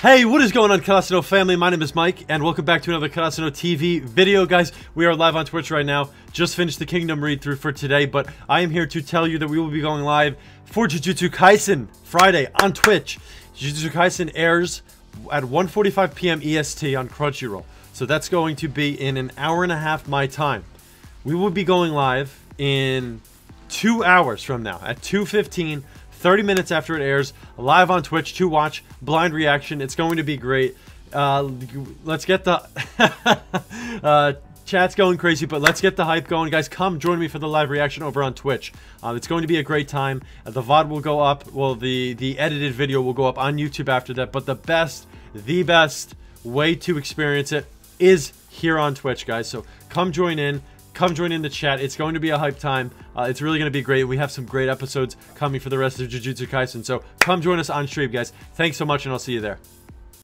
Hey, what is going on, Karasuno family? My name is Mike, and welcome back to another Karasuno TV video. Guys, we are live on Twitch right now. Just finished the Kingdom read-through for today, but I am here to tell you that we will be going live for Jujutsu Kaisen Friday on Twitch. Jujutsu Kaisen airs at 1:45 p.m. EST on Crunchyroll. So that's going to be in an hour and a half my time. We will be going live in 2 hours from now at 2:15. 30 minutes after it airs, live on Twitch to watch blind reaction. It's going to be great. Let's get the chat's going crazy, but let's get the hype going. Guys, come join me for the live reaction over on Twitch. It's going to be a great time. The VOD will go up. Well, the edited video will go up on YouTube after that, but the best way to experience it is here on Twitch, guys. So come join in. Come join in the chat. It's going to be a hype time. It's really going to be great. We have some great episodes coming for the rest of Jujutsu Kaisen. So come join us on stream, guys. Thanks so much, and I'll see you there.